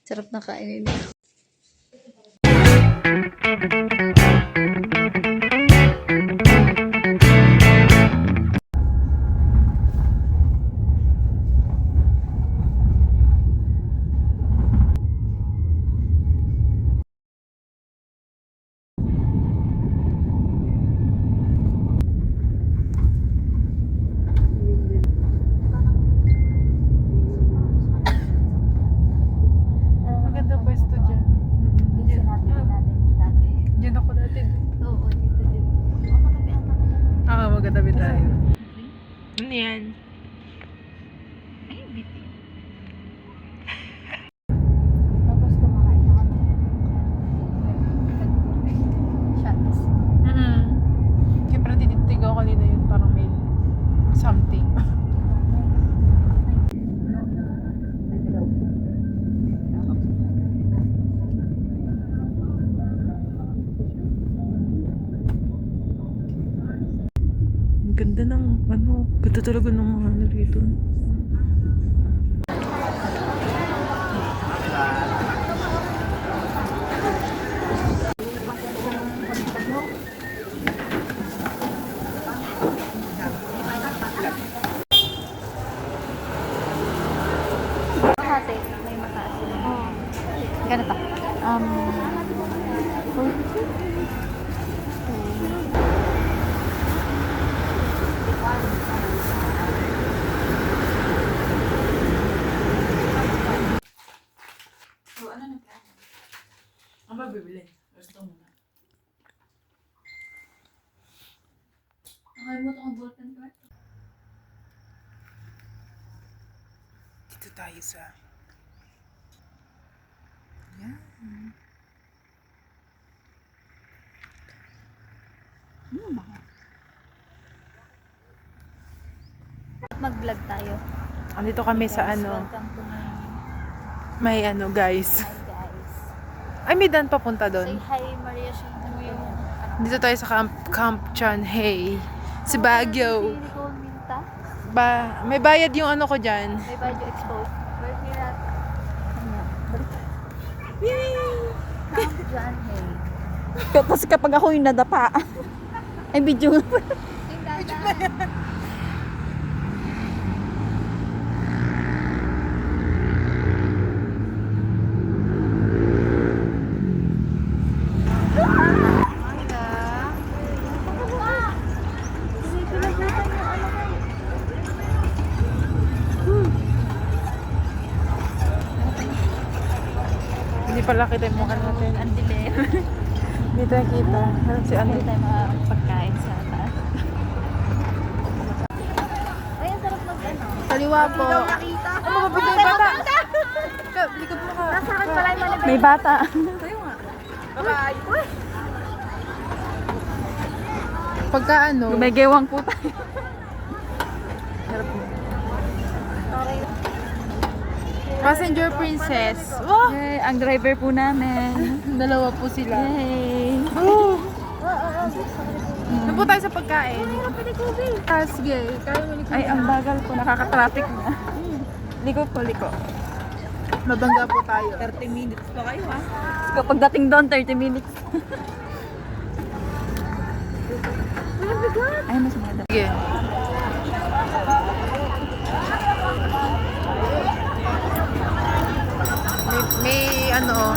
Sarap na kainin niya. Maganda pwesto dyan. Diyan ako dati. Oo, dito din. Magkatabi tayo. Ano yan? Ay, biti. Tapos kumakain na kami. Shots. Siyempre tinitigaw kanina yun. Parang may something. Ang ganda ng ganda talaga ng mga ano rito. Makati, may Makati. Ganito. 42. So, ano na plano? Ang mabibili. Gusto mo na. Nakalimutan ko ballpen ko. Dito tayo sa... Yan. Mag-vlog tayo. Andito kami sa Guys, ano, welcome to my... may ano guys. Hi guys. Ay, may daan papunta Say doon. hi Maria Shane. Ano yung... Dito tayo sa Camp Chanhae. Si Baguio. Silicone Minta. May bayad yung ano ko dyan. May Baguio Expo. Where's me that? Camp John Hay. Tapos kapag ako yung nadapa, ay video. Hindi pala kita yung mukha natin. Ang dilim. Hindi tayo kita. Si ano? Hindi tayo makapagkain sa taas. Ay, ang sarap mag ano. Kaliwa po. Nakita. Ano ba yung bata? Likod mo ka. Nasa akin pala yung malagay. May bata. Bye-bye. Pagka ano? Gumegewang po tayo. Harap mo. Passenger princess. Oh! Yay, ang driver po namin. Dalawa po sila. Yay. Oh! Doon po tayo sa pagkain. Ah, sige. Kaya mo likod. Ay, ang bagal po. Nakaka-traffic na. Liko po, liko. Mabangga po tayo. 30 minutes pa kayo, ha? Kapag dating doon, 30 minutes. Ay, mas maganda. Sige. May ano,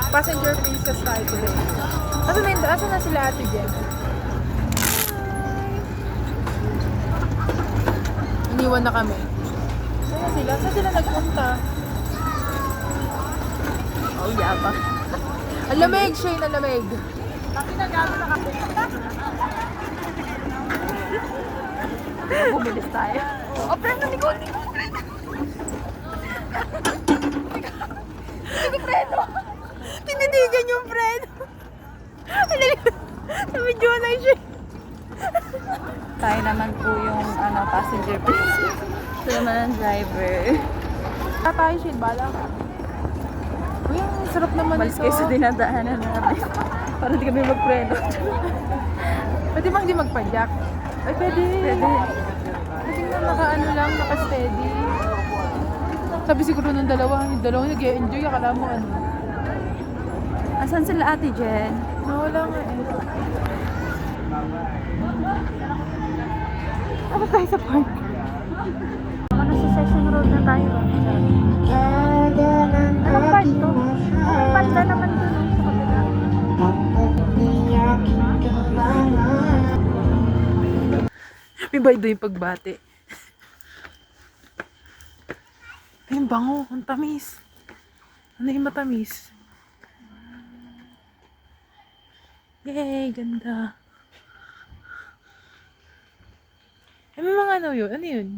passenger princess tayo today. Asan na sila ate Jen? Iniwan na kami. Saan na sila? Saan sila nagpunta? Oh, yaba. Ang lamig, Shane, ang lamig. Bumilis tayo. Oh, preno, likod! Tinitigan yung preno. Medyo na siya. Tayo naman po yung passenger princess. Ito naman ang driver. Tayo, Shane, bala ka. Uy, ang sarap naman Malis ito. kayo sa dinadaanan namin. Para di kami magpreno. Pwede bang di magpa-jack? Ay, pwede. Pwede. Kasi na naka-ano lang, naka-steady. Sabi siguro ng dalawa, yung dalawa nag-enjoy, akala mo ano. Asan sila Ate Jen? Nawala nga eh. Ano tayo sa park? Baka nasa Session Road na tayo. Anong part to? May panda naman dun sa kabila. May baydo yung pagbate. Ay, ang bango. Ang tamis. Ano yung matamis? Yay, ganda. Ay, may mga ano yun? Ano yun?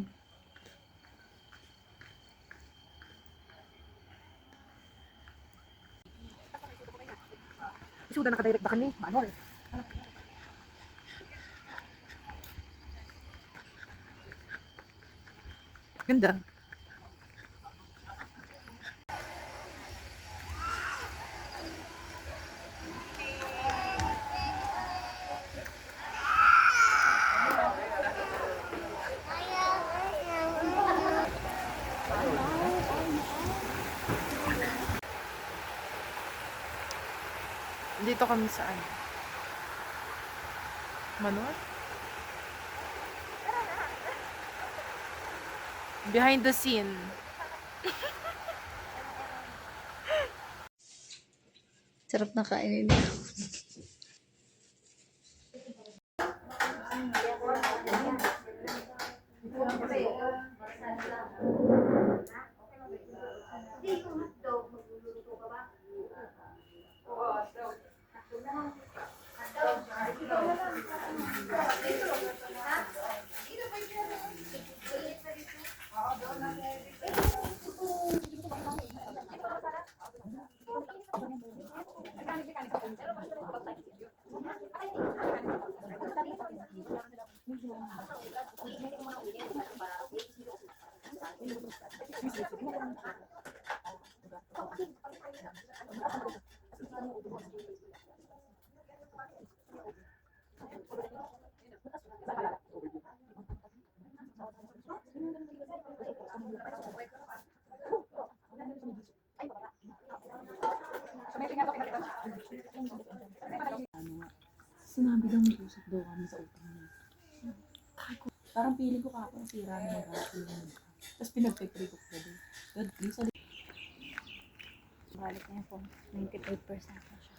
Suda nakadirect ba kami? Manol. Ganda. Dito kami saan? Manol? Behind the scene. Sarap na kainin niya. Sinabi daw mag-usap daw kami sa utang niya. Parang feeling ko kako nasira na yung rapi yun. Tapos pinagpe-pray ko pa doon. God, please, Balik na yung phone. 98% na siya.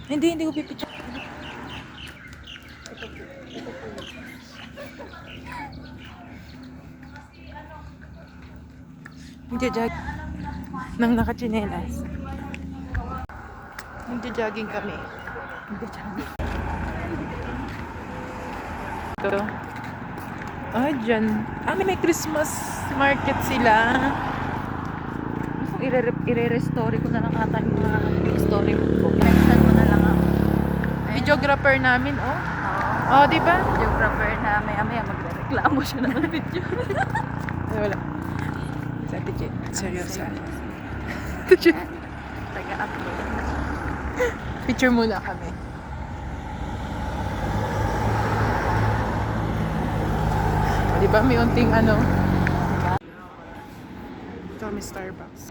Hindi ko pipicture. Nagja-jog nang nakachinelas. Nagja-jogging kami. Nagja-jogging. Ito. Ah, dyan. May Christmas market sila. I-re-story ko na lang ata yung mga story ko. Pinagsan ko na lang ako. Videographer namin, oh. Oh, di ba? Geographer na maya-maya magre-reklamo siya naman video. Ay, wala. Sa Ate Jen. Seryoso. Taga-upload. Picture muna kami. Di ba may unting ano? Ito may Starbucks.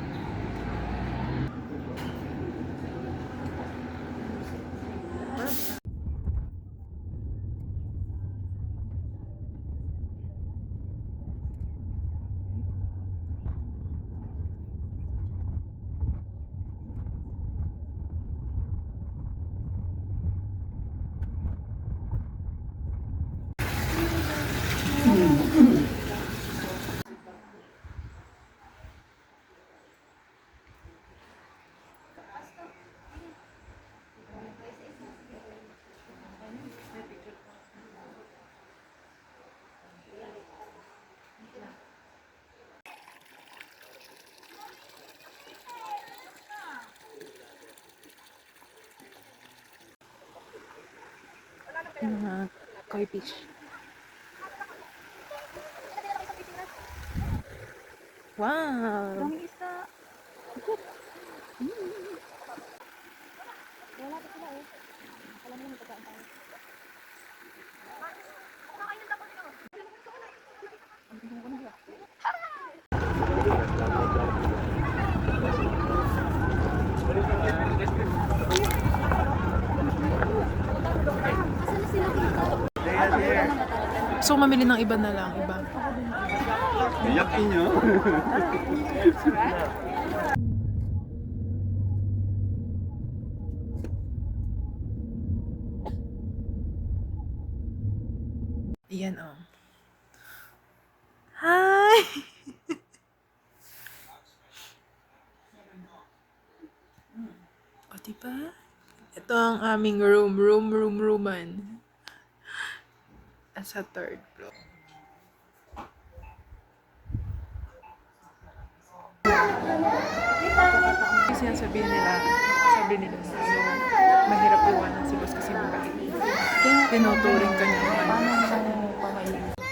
Mga koi fish. Wow! Daming isda. Wala pa sila eh. Alam mo So, mamili ng iba na lang, iba. Yakin nyo. Iyan, oh. Hi! O, diba? Ito ang aming rooman. Sa third floor. Kasi yan sabi nila, mahirap iwanan si boss kasi mabait. Tinuturing ka niya. Paano mo pamailin? Ah, sige.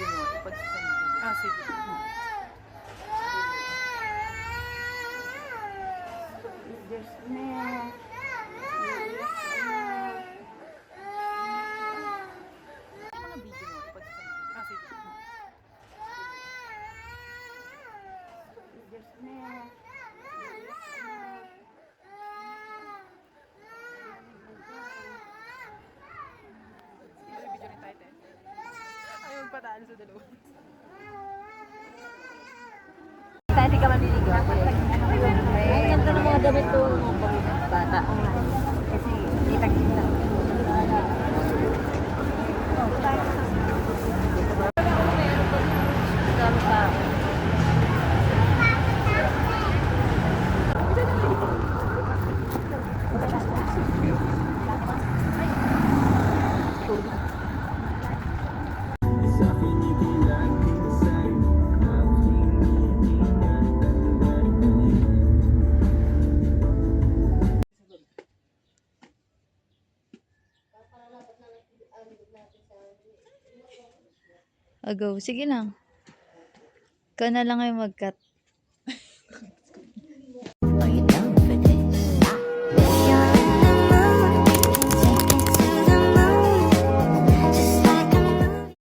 Ah, sige. Video rin tayo, te. Ayaw patalo sa dalawa. Hindi ka maliligo. Ang ganda ng mga damit to mga bata. Kasi kita-kita. Go. Sige lang. Ikaw na lang ay mag-cut.